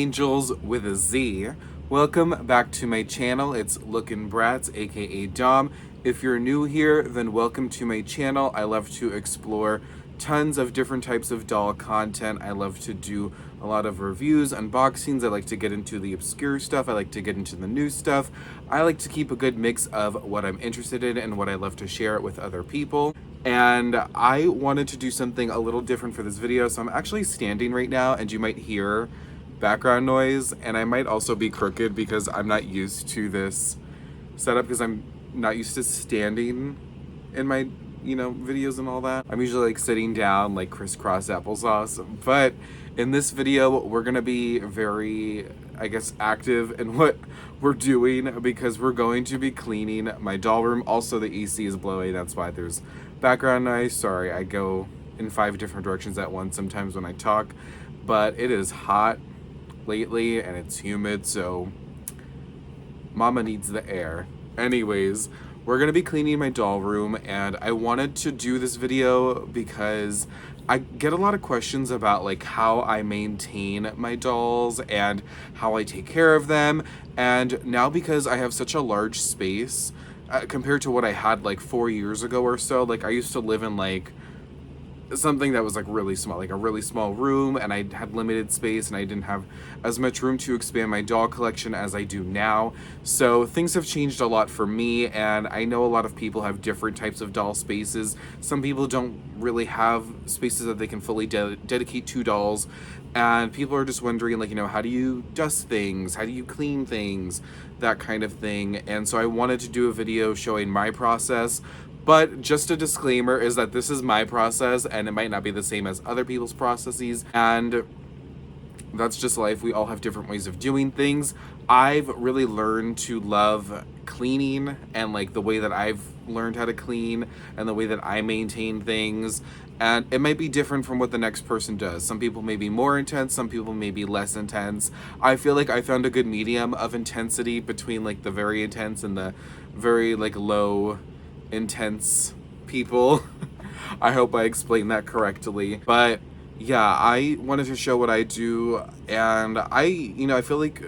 Angelz with a Z. Welcome back to my channel. It's Lookin' Bratz, aka Dom. If you're new here, then welcome to my channel. I love to explore tons of different types of doll content. I love to do a lot of reviews, unboxings. I like to get into the obscure stuff. I like to get into the new stuff. I like to keep a good mix of what I'm interested in and what I love to share with other people. And I wanted to do something a little different for this video, so I'm actually standing right now, and you might hear background noise, and I might also be crooked because I'm not used to this setup, because I'm not used to standing in my videos and all that. I'm usually like sitting down like crisscross applesauce, but in this video we're gonna be very, I guess, active in what we're doing, because we're going to be cleaning my doll room. Also, the AC is blowing, that's why there's background noise. Sorry, I go in 5 different directions at once sometimes when I talk, but it is hot lately and it's humid, so mama needs the air. Anyways, we're gonna be cleaning my doll room, and I wanted to do this video because I get a lot of questions about like how I maintain my dolls and how I take care of them. And now, because I have such a large space compared to what I had like 4 years ago or so, like I used to live in like something that was like really small, like a really small room, and I had limited space and I didn't have as much room to expand my doll collection as I do now. So things have changed a lot for me, and I know a lot of people have different types of doll spaces. Some people don't really have spaces that they can fully dedicate to dolls, and people are just wondering, like, how do you dust things, how do you clean things, that kind of thing. And so I wanted to do a video showing my process. But just a disclaimer is that this is my process, and it might not be the same as other people's processes, and that's just life. We all have different ways of doing things. I've really learned to love cleaning, and like the way that I've learned how to clean and the way that I maintain things. And it might be different from what the next person does. Some people may be more intense, some people may be less intense. I feel like I found a good medium of intensity between like the very intense and the very like low intense people. I hope I explained that correctly. But yeah, I wanted to show what I do, and I feel like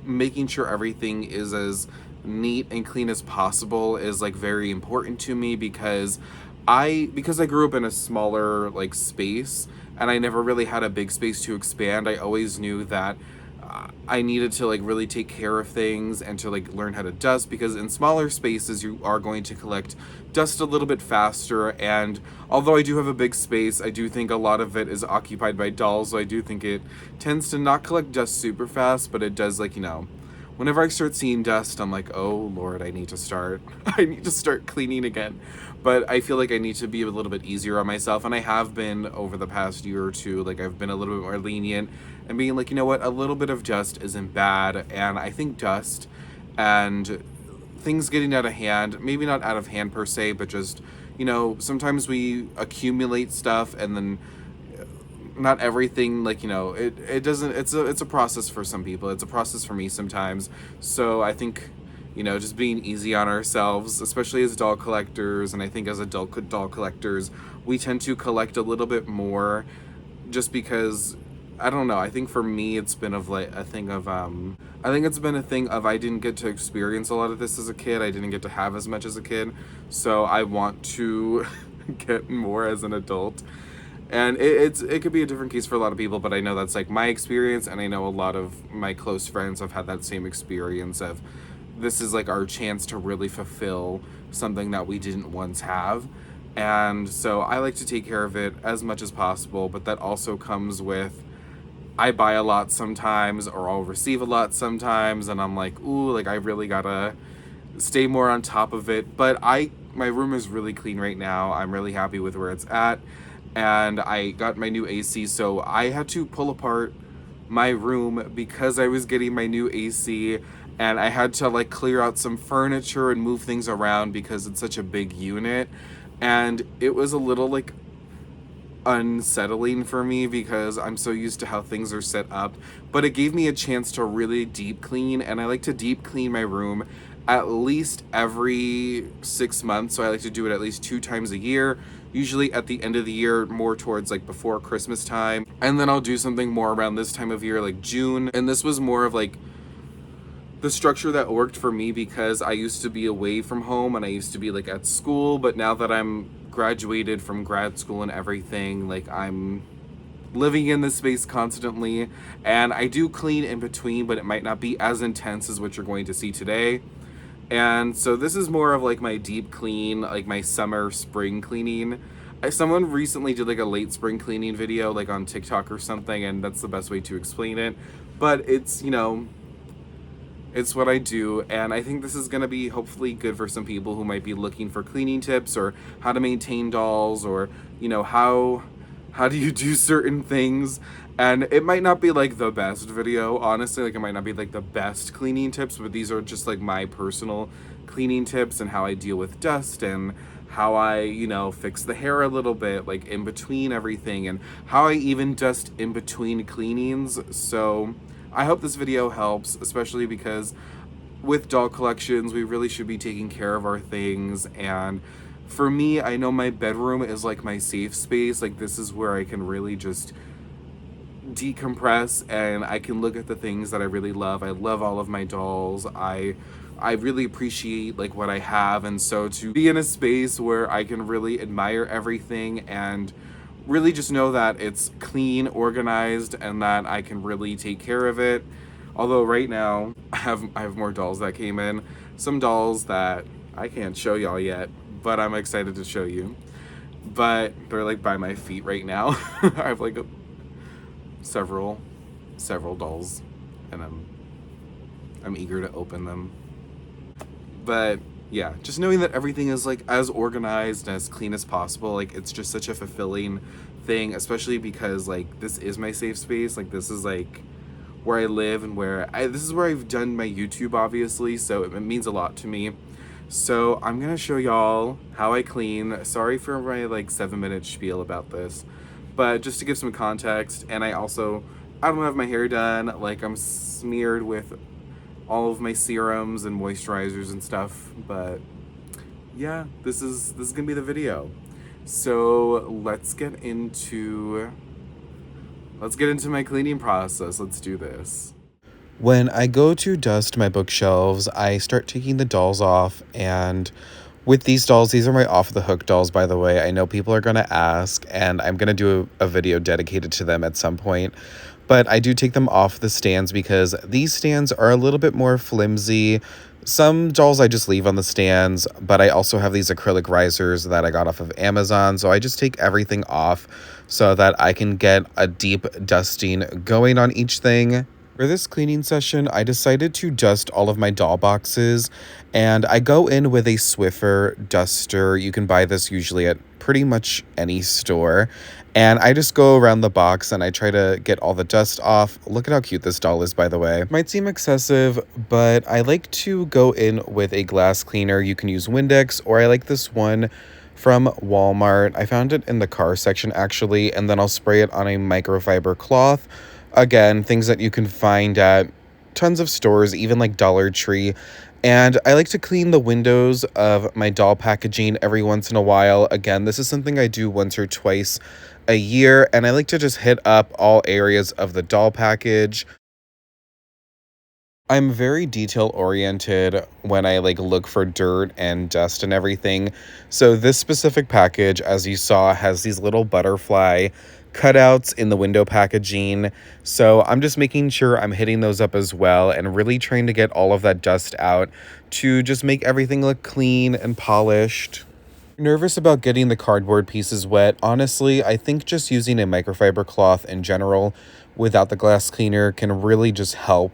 making sure everything is as neat and clean as possible is like very important to me, because I grew up in a smaller like space, and I never really had a big space to expand. I always knew that I needed to like really take care of things and to like learn how to dust, because in smaller spaces you are going to collect dust a little bit faster. And although I do have a big space, I do think a lot of it is occupied by dolls, so I do think it tends to not collect dust super fast, but it does, like, whenever I start seeing dust, I'm like, oh Lord, I need to start cleaning again. But I feel like I need to be a little bit easier on myself, and I have been over the past year or two. Like, I've been a little bit more lenient and being like, you know what, a little bit of dust isn't bad. And I think dust and things getting out of hand, maybe not out of hand per se, but just, sometimes we accumulate stuff, and then not everything, like, it doesn't, it's a process for some people. It's a process for me sometimes. So I think, just being easy on ourselves, especially as doll collectors, and I think as adult doll collectors, we tend to collect a little bit more just because, I don't know, I think for me it's been of like a thing of, I think it's been a thing of I didn't get to experience a lot of this as a kid. I didn't get to have as much as a kid. So I want to get more as an adult. And it could be a different case for a lot of people, but I know that's like my experience, and I know a lot of my close friends have had that same experience of, this is like our chance to really fulfill something that we didn't once have. And so I like to take care of it as much as possible, but that also comes with, I buy a lot sometimes, or I'll receive a lot sometimes, and I'm like, ooh, like I really gotta stay more on top of it. But my room is really clean right now. I'm really happy with where it's at, and I got my new AC, so I had to pull apart my room because I was getting my new AC, and I had to like clear out some furniture and move things around because it's such a big unit. And it was a little like unsettling for me because I'm so used to how things are set up, but it gave me a chance to really deep clean, and I like to deep clean my room at least every 6 months. So I like to do it at least 2 times a year, usually at the end of the year, more towards like before Christmas time. And then I'll do something more around this time of year, like June. And this was more of like the structure that worked for me because I used to be away from home and I used to be like at school. But now that I'm graduated from grad school and everything, like I'm living in this space constantly, and I do clean in between, but it might not be as intense as what you're going to see today. And so this is more of like my deep clean, like my summer spring cleaning. Someone recently did like a late spring cleaning video like on TikTok or something, and that's the best way to explain it. But it's, you know, it's what I do, and I think this is going to be hopefully good for some people who might be looking for cleaning tips or how to maintain dolls, or, you know, how do you do certain things. And it might not be like the best video, honestly, like it might not be like the best cleaning tips, but these are just like my personal cleaning tips and how I deal with dust and how I, you know, fix the hair a little bit, like in between everything, and how I even dust in between cleanings. So I hope this video helps, especially because with doll collections, we really should be taking care of our things. And for me, I know my bedroom is like my safe space. Like this is where I can really just decompress and I can look at the things that I really love. I love all of my dolls. I really appreciate like what I have, and so to be in a space where I can really admire everything and really just know that it's clean, organized, and that I can really take care of it. Although right now I have more dolls that came in, some dolls that I can't show y'all yet, but I'm excited to show you. But they're like by my feet right now. I have like several dolls, and I'm eager to open them. But yeah, just knowing that everything is like as organized and as clean as possible, like it's just such a fulfilling thing, especially because like this is my safe space. Like this is like where I live and this is where I've done my YouTube, obviously, so it means a lot to me. So I'm gonna show y'all how I clean. Sorry for my like 7-minute spiel about this, but just to give some context. And I don't have my hair done, like I'm smeared with all of my serums and moisturizers and stuff. But yeah, this is gonna be the video. So let's get into my cleaning process. Let's do this. When I go to dust my bookshelves, I start taking the dolls off. And with these dolls, these are my off the hook dolls, by the way. I know people are going to ask, and I'm going to do a video dedicated to them at some point. But I do take them off the stands because these stands are a little bit more flimsy. Some dolls I just leave on the stands, but I also have these acrylic risers that I got off of Amazon. So I just take everything off so that I can get a deep dusting going on each thing. For this cleaning session, I decided to dust all of my doll boxes, and I go in with a Swiffer duster. You can buy this usually at pretty much any store. And I just go around the box and I try to get all the dust off. Look at how cute this doll is, by the way. Might seem excessive, but I like to go in with a glass cleaner. You can use Windex, or I like this one from Walmart. I found it in the car section, actually, and then I'll spray it on a microfiber cloth. Again, things that you can find at tons of stores, even like Dollar Tree. And I like to clean the windows of my doll packaging every once in a while. Again, this is something I do once or twice a year, and I like to just hit up all areas of the doll package. I'm very detail oriented when I like look for dirt and dust and everything. So this specific package, as you saw, has these little butterfly cutouts in the window packaging. So I'm just making sure I'm hitting those up as well and really trying to get all of that dust out to just make everything look clean and polished. Nervous about getting the cardboard pieces wet. Honestly, I think just using a microfiber cloth in general without the glass cleaner can really just help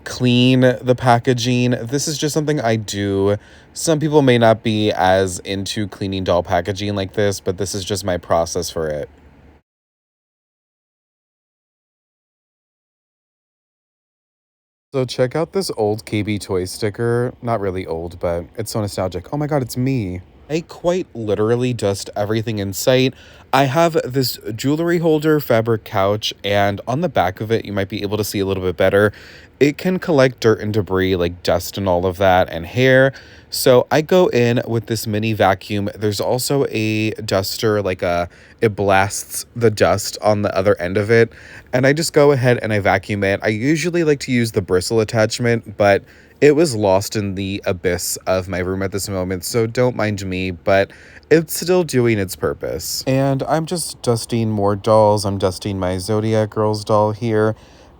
clean the packaging. This is just something I do. Some people may not be as into cleaning doll packaging like this, but this is just my process for it. So check out this old KB toy sticker. Not really old, but it's so nostalgic. Oh my god, it's me. I quite literally dust everything in sight. I have this jewelry holder fabric couch, and on the back of it, you might be able to see a little bit better. It can collect dirt and debris like dust and all of that and hair. So I go in with this mini vacuum. There's also a duster, it blasts the dust on the other end of it. And I just go ahead and I vacuum it. I usually like to use the bristle attachment, but it was lost in the abyss of my room at this moment, so don't mind me, but it's still doing its purpose. And I'm just dusting more dolls. I'm dusting my Zodiac Girls doll here.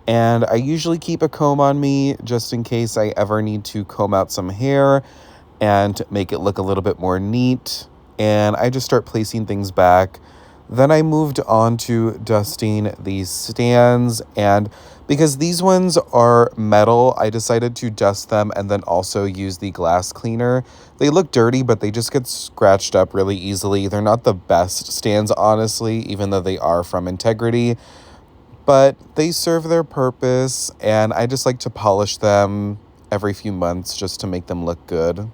And I usually keep a comb on me just in case I ever need to comb out some hair and make it look a little bit more neat. And I just start placing things back. Then I moved on to dusting these stands, and because these ones are metal, I decided to dust them and then also use the glass cleaner. They look dirty, but they just get scratched up really easily. They're not the best stands, honestly, even though they are from Integrity, but they serve their purpose, and I just like to polish them every few months just to make them look good.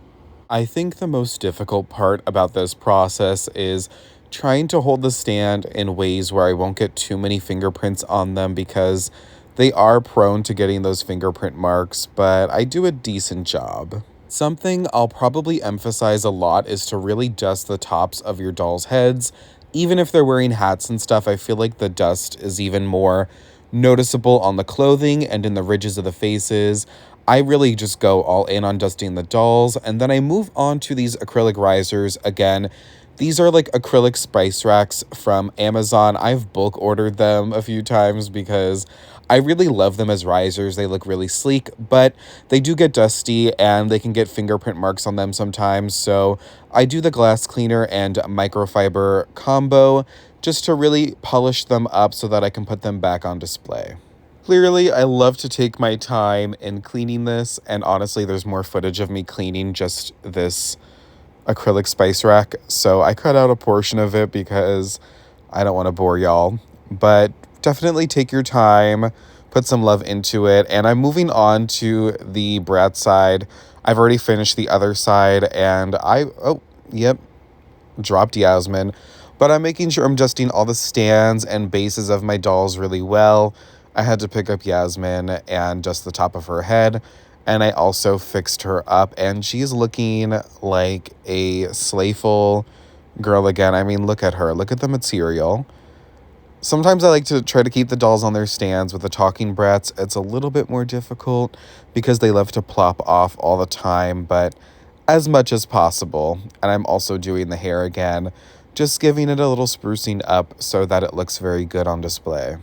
I think the most difficult part about this process is trying to hold the stand in ways where I won't get too many fingerprints on them, because they are prone to getting those fingerprint marks, but I do a decent job. Something I'll probably emphasize a lot is to really dust the tops of your doll's heads. Even if they're wearing hats and stuff, I feel like the dust is even more noticeable on the clothing and in the ridges of the faces. I really just go all in on dusting the dolls, and then I move on to these acrylic risers. Again, these are like acrylic spice racks from Amazon. I've bulk ordered them a few times because I really love them as risers. They look really sleek, but they do get dusty and they can get fingerprint marks on them sometimes. So I do the glass cleaner and microfiber combo just to really polish them up so that I can put them back on display. Clearly, I love to take my time in cleaning this, and honestly, there's more footage of me cleaning just this acrylic spice rack, so I cut out a portion of it because I don't want to bore y'all. But definitely take your time, put some love into it, and I'm moving on to the Bratz side. I've already finished the other side, and dropped Yasmin. But I'm making sure I'm dusting all the stands and bases of my dolls really well. I had to pick up Yasmin and dust the top of her head, and I also fixed her up, and she's looking like a slayful girl again. I mean, look at her. Look at the material. Sometimes I like to try to keep the dolls on their stands. With the talking brats, it's a little bit more difficult because they love to plop off all the time, but as much as possible. And I'm also doing the hair again, just giving it a little sprucing up so that it looks very good on display.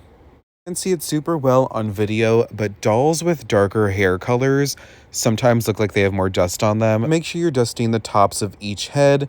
You can see it super well on video, but dolls with darker hair colors sometimes look like they have more dust on them. Make sure you're dusting the tops of each head.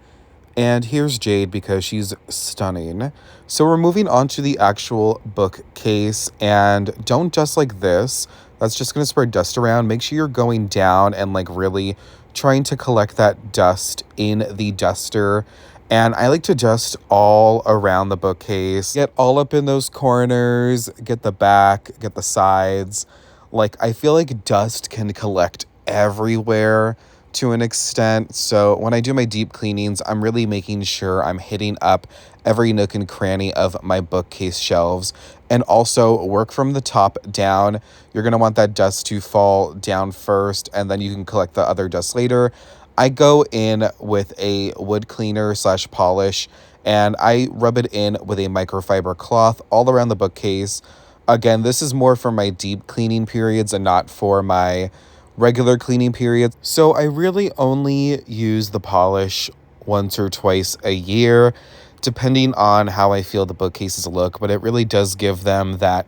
And here's Jade because she's stunning. So we're moving on to the actual bookcase, and don't dust like this. That's just going to spread dust around. Make sure you're going down and like really trying to collect that dust in the duster. And I like to dust all around the bookcase. Get all up in those corners, get the back, get the sides. Like, I feel like dust can collect everywhere to an extent. So when I do my deep cleanings, I'm really making sure I'm hitting up every nook and cranny of my bookcase shelves, and also work from the top down. You're going to want that dust to fall down first, and then you can collect the other dust later. I go in with a wood cleaner / polish, and I rub it in with a microfiber cloth all around the bookcase. Again, this is more for my deep cleaning periods and not for my regular cleaning periods. So I really only use the polish once or twice a year, depending on how I feel the bookcases look, but it really does give them that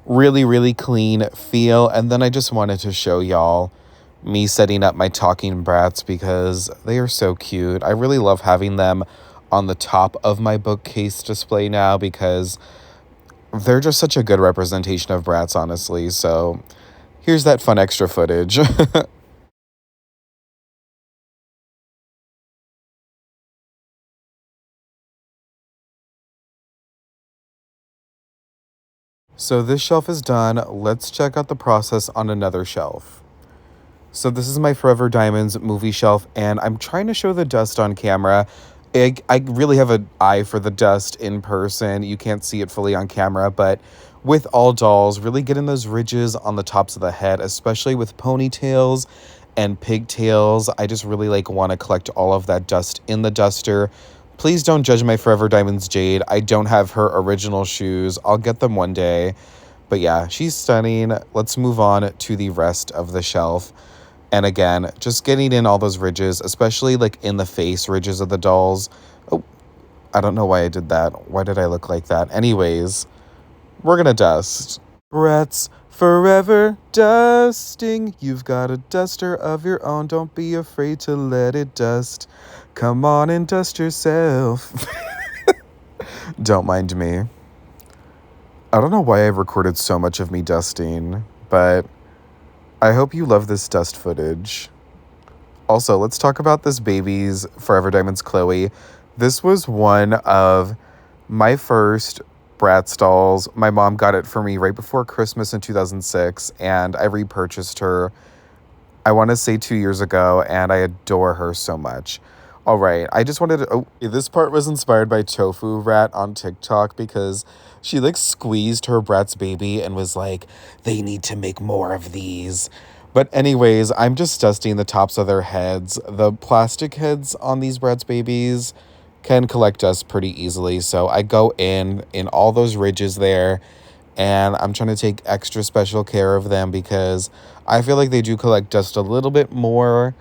really, really clean feel. And then I just wanted to show y'all me setting up my talking brats because they are so cute. I really love having them on the top of my bookcase display now because they're just such a good representation of brats, honestly. So here's that fun extra footage. So this shelf is done. Let's check out the process on another shelf. So this is my Forever Diamonds movie shelf, and I'm trying to show the dust on camera. I really have an eye for the dust in person. You can't see it fully on camera, but with all dolls, really getting those ridges on the tops of the head, especially with ponytails and pigtails. I just really like want to collect all of that dust in the duster. Please don't judge my Forever Diamonds Jade. I don't have her original shoes. I'll get them one day. But yeah, she's stunning. Let's move on to the rest of the shelf. And again, just getting in all those ridges, especially like in the face ridges of the dolls. Oh, I don't know why I did that. Why did I look like that? Anyways, we're gonna dust. Bratz forever dusting. You've got a duster of your own. Don't be afraid to let it dust. Come on and dust yourself. Don't mind me. I don't know why I've recorded so much of me dusting, but I hope you love this dust footage. Also, let's talk about this baby's Forever Diamonds Chloe. This was one of my first Bratz dolls. My mom got it for me right before Christmas in 2006, and I repurchased her, I want to say 2 years ago, and I adore her so much. All right, I just wanted to. Oh, this part was inspired by Tofu Rat on TikTok because she like squeezed her Bratz baby and was like, they need to make more of these. But, anyways, I'm just dusting the tops of their heads. The plastic heads on these Bratz babies can collect dust pretty easily. So I go in all those ridges there, and I'm trying to take extra special care of them because I feel like they do collect dust a little bit more.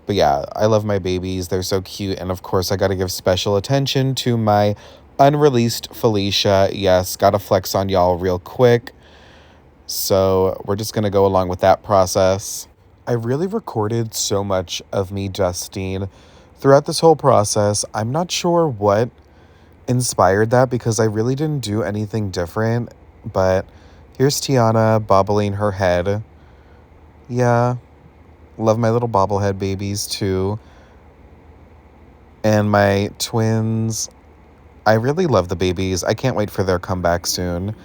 But yeah, I love my babies. They're so cute. And of course, I got to give special attention to my unreleased Felicia. Yes, got to flex on y'all real quick. So we're just going to go along with that process. I really recorded so much of me dusting throughout this whole process. I'm not sure what inspired that because I really didn't do anything different. But here's Tiana bobbling her head. Yeah, love my little bobblehead babies too. And my twins. I really love the babies. I can't wait for their comeback soon.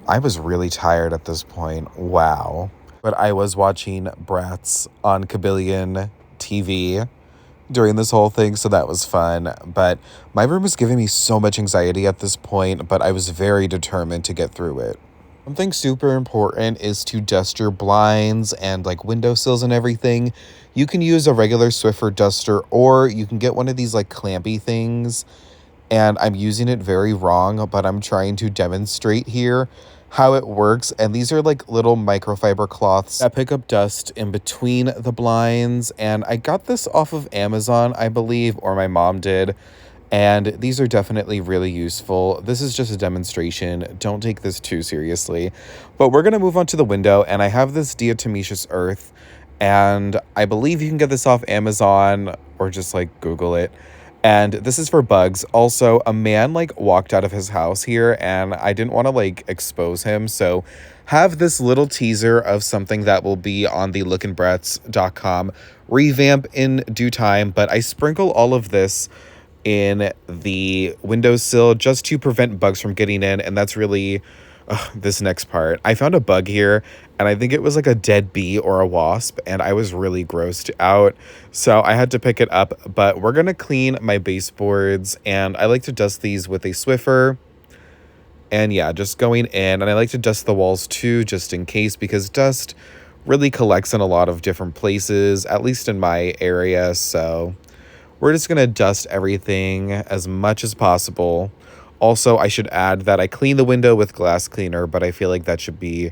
I was really tired at this point. Wow. But I was watching Bratz on Kabillion TV during this whole thing, so that was fun. But my room was giving me so much anxiety at this point, but I was very determined to get through it. Something super important is to dust your blinds and like windowsills and everything. You can use a regular Swiffer duster, or you can get one of these like clampy things, and I'm using it very wrong, but I'm trying to demonstrate here how it works. And these are like little microfiber cloths that pick up dust in between the blinds. And I got this off of Amazon, I believe, or my mom did. And these are definitely really useful. This is just a demonstration. Don't take this too seriously. But we're going to move on to the window. And I have this diatomaceous earth. And I believe you can get this off Amazon or just like Google it. And this is for bugs. Also, a man like walked out of his house here and I didn't want to like expose him. So have this little teaser of something that will be on the lookinbratz.com revamp in due time. But I sprinkle all of this in the windowsill just to prevent bugs from getting in. And that's really this next part. I found a bug here, and I think it was like a dead bee or a wasp, and I was really grossed out. So I had to pick it up, but we're going to clean my baseboards, and I like to dust these with a Swiffer. And yeah, just going in, and I like to dust the walls too, just in case, because dust really collects in a lot of different places, at least in my area. So we're just going to dust everything as much as possible. Also, I should add that I clean the window with glass cleaner, but I feel like that should be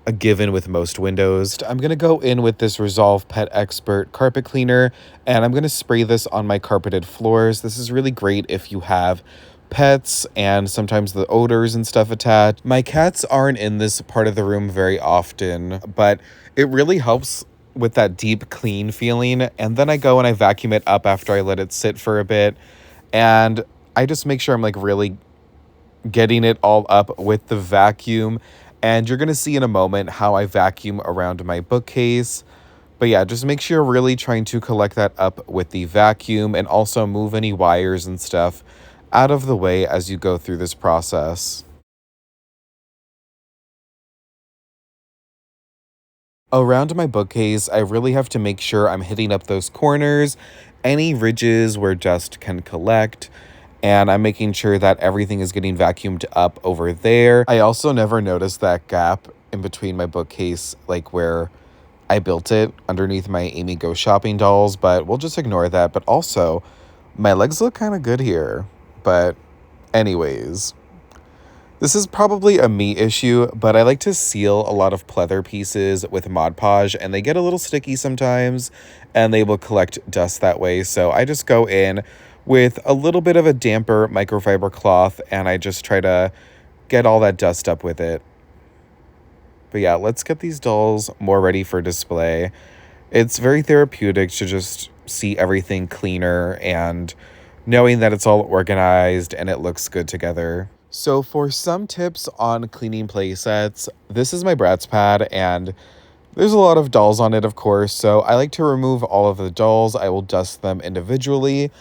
a given with most windows. I'm going to go in with this Resolve Pet Expert carpet cleaner, and I'm going to spray this on my carpeted floors. This is really great if you have pets and sometimes the odors and stuff attached. My cats aren't in this part of the room very often, but it really helps with that deep clean feeling. And then I go and I vacuum it up after I let it sit for a bit. And I just make sure I'm like really getting it all up with the vacuum. And you're going to see in a moment how I vacuum around my bookcase. But yeah, just make sure you're really trying to collect that up with the vacuum and also move any wires and stuff out of the way as you go through this process. Around my bookcase, I really have to make sure I'm hitting up those corners, any ridges where dust can collect, and I'm making sure that everything is getting vacuumed up over there. I also never noticed that gap in between my bookcase, like where I built it underneath my Amy Go Shopping dolls, but we'll just ignore that. But also, my legs look kind of good here. But, anyways. This is probably a me issue, but I like to seal a lot of pleather pieces with Mod Podge, and they get a little sticky sometimes, and they will collect dust that way. So I just go in with a little bit of a damper microfiber cloth, and I just try to get all that dust up with it. But yeah, let's get these dolls more ready for display. It's very therapeutic to just see everything cleaner and knowing that it's all organized and it looks good together. So for some tips on cleaning play sets, this is my Bratz pad and there's a lot of dolls on it, of course. So I like to remove all of the dolls. I will dust them individually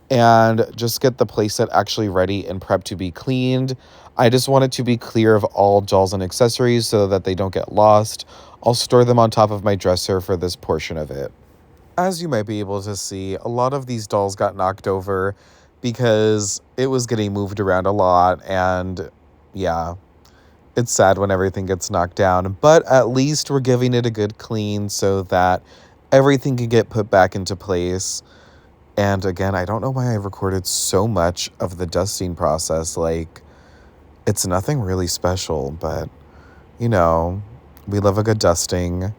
and just get the playset actually ready and prepped to be cleaned. I just want it to be clear of all dolls and accessories so that they don't get lost. I'll store them on top of my dresser for this portion of it. As you might be able to see, a lot of these dolls got knocked over because it was getting moved around a lot, and yeah, it's sad when everything gets knocked down, but at least we're giving it a good clean so that everything can get put back into place. And again, I don't know why I recorded so much of the dusting process. Like, it's nothing really special, but you know, we love a good dusting.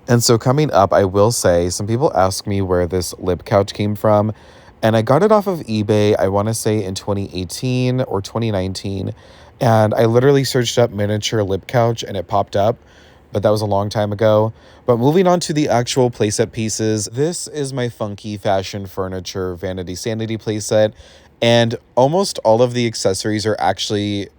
And so coming up, I will say, some people ask me where this lip couch came from, and I got it off of eBay, I want to say in 2018 or 2019, and I literally searched up miniature lip couch and it popped up, but that was a long time ago. But moving on to the actual playset pieces, this is my funky fashion furniture Vanity Sanity playset, and almost all of the accessories are actually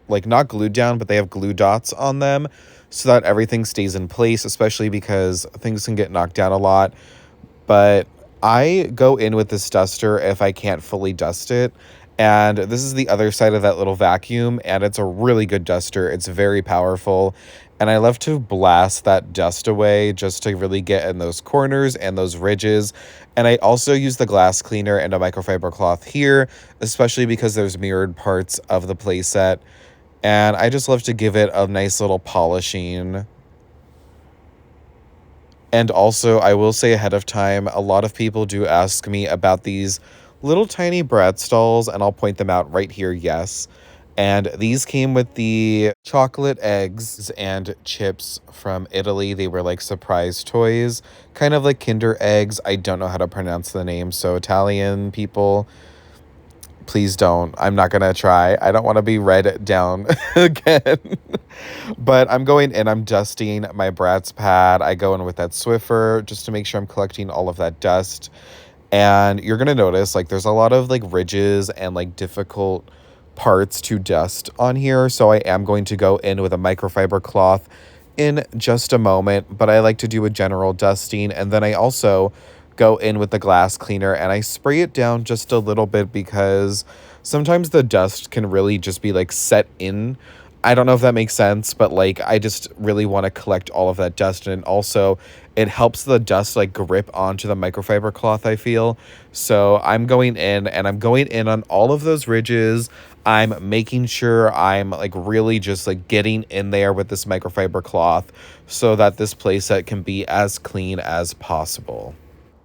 like not glued down, but they have glue dots on them so that everything stays in place, especially because things can get knocked down a lot. But I go in with this duster if I can't fully dust it. And this is the other side of that little vacuum, and it's a really good duster. It's very powerful. And I love to blast that dust away just to really get in those corners and those ridges. And I also use the glass cleaner and a microfiber cloth here, especially because there's mirrored parts of the playset. And I just love to give it a nice little polishing. And also, I will say ahead of time, a lot of people do ask me about these little tiny Bratz dolls, and I'll point them out right here, yes. And these came with the chocolate eggs and chips from Italy. They were like surprise toys, kind of like Kinder eggs. I don't know how to pronounce the name, so Italian people, please don't. I'm not going to try. I don't want to be read down again. But I'm going in, I'm dusting my Bratz pad. I go in with that Swiffer just to make sure I'm collecting all of that dust. And you're going to notice like there's a lot of like ridges and like difficult parts to dust on here. So I am going to go in with a microfiber cloth in just a moment. But I like to do a general dusting. And then I also go in with the glass cleaner and I spray it down just a little bit because sometimes the dust can really just be like set in. I don't know if that makes sense, but like I just really want to collect all of that dust, and also it helps the dust like grip onto the microfiber cloth, I feel. So I'm going in and I'm going in on all of those ridges. I'm making sure I'm like really just like getting in there with this microfiber cloth so that this playset can be as clean as possible.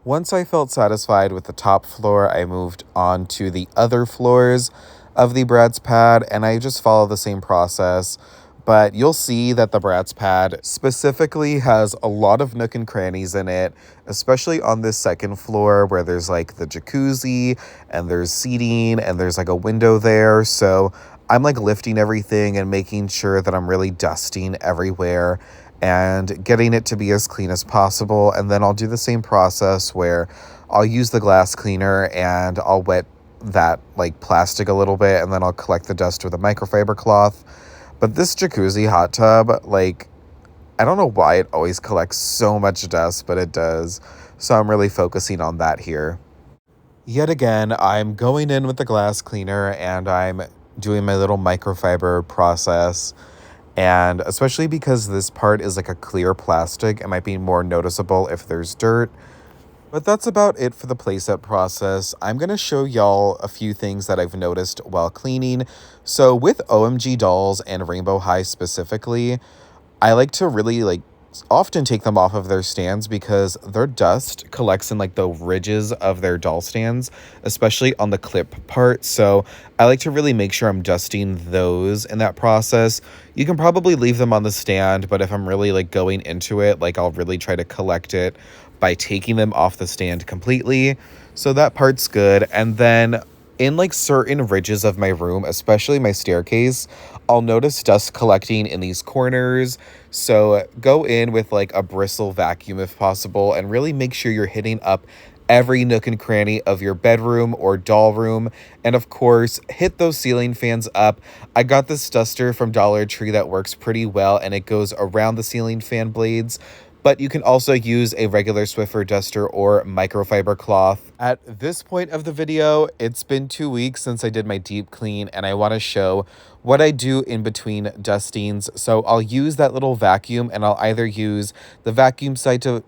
Once I felt satisfied with the top floor, I moved on to the other floors of the Bratz pad, and I just follow the same process. But you'll see that the Bratz pad specifically has a lot of nook and crannies in it, especially on this second floor where there's like the jacuzzi and there's seating and there's like a window there. So I'm like lifting everything and making sure that I'm really dusting everywhere and getting it to be as clean as possible. And then I'll do the same process where I'll use the glass cleaner and I'll wet that like plastic a little bit, and then I'll collect the dust with a microfiber cloth. But this jacuzzi hot tub, like, I don't know why it always collects so much dust, but it does. So I'm really focusing on that here. Yet again, I'm going in with the glass cleaner and I'm doing my little microfiber process. And especially because this part is like a clear plastic, it might be more noticeable if there's dirt. But that's about it for the playset process. I'm going to show y'all a few things that I've noticed while cleaning. So with OMG dolls and Rainbow High specifically, I like to really often take them off of their stands because their dust collects in like the ridges of their doll stands, especially on the clip part. So I like to really make sure I'm dusting those in that process. You can probably leave them on the stand, but if I'm really like going into it, like I'll really try to collect it by taking them off the stand completely. So that part's good. And then in like certain ridges of my room, especially my staircase, I'll notice dust collecting in these corners. So go in with like a bristle vacuum if possible and really make sure you're hitting up every nook and cranny of your bedroom or doll room. And of course, hit those ceiling fans up. I got this duster from Dollar Tree that works pretty well and it goes around the ceiling fan blades. But you can also use a regular Swiffer duster or microfiber cloth. At this point of the video, it's been 2 weeks since I did my deep clean and I want to show what I do in between dustings. So I'll use that little vacuum and I'll either use the vacuum side to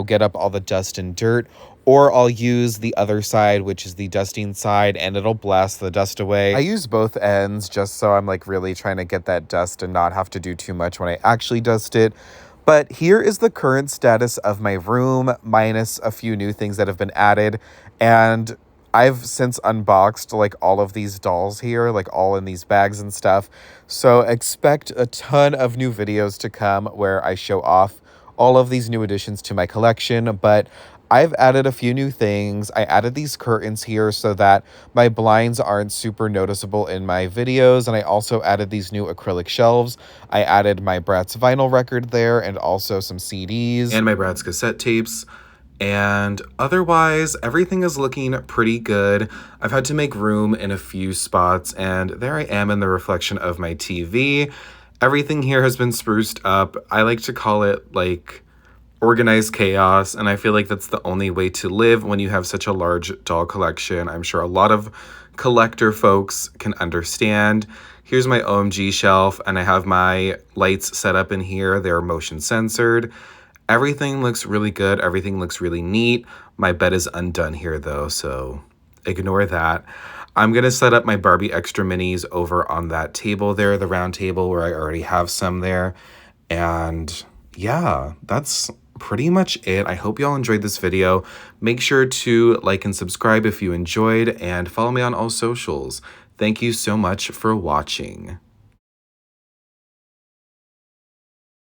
get up all the dust and dirt, or I'll use the other side, which is the dusting side, and it'll blast the dust away. I use both ends just so I'm really trying to get that dust and not have to do too much when I actually dust it. But here is the current status of my room, minus a few new things that have been added. And I've since unboxed all of these dolls here, all in these bags and stuff. So expect a ton of new videos to come where I show off all of these new additions to my collection. But I've added a few new things. I added these curtains here so that my blinds aren't super noticeable in my videos. And I also added these new acrylic shelves. I added my Bratz vinyl record there and also some CDs. And my Bratz cassette tapes. And otherwise, everything is looking pretty good. I've had to make room in a few spots. And there I am in the reflection of my TV. Everything here has been spruced up. I like to call it organized chaos, and I feel like that's the only way to live when you have such a large doll collection. I'm sure a lot of collector folks can understand. Here's my OMG shelf, and I have my lights set up in here. They're motion censored. Everything looks really good. Everything looks really neat. My bed is undone here though, so ignore that. I'm gonna set up my Barbie Extra Minis over on that table there, the round table where I already have some there. And yeah, that's pretty much it. I hope y'all enjoyed this video. Make sure to like and subscribe if you enjoyed, and follow me on all socials. Thank you so much for watching.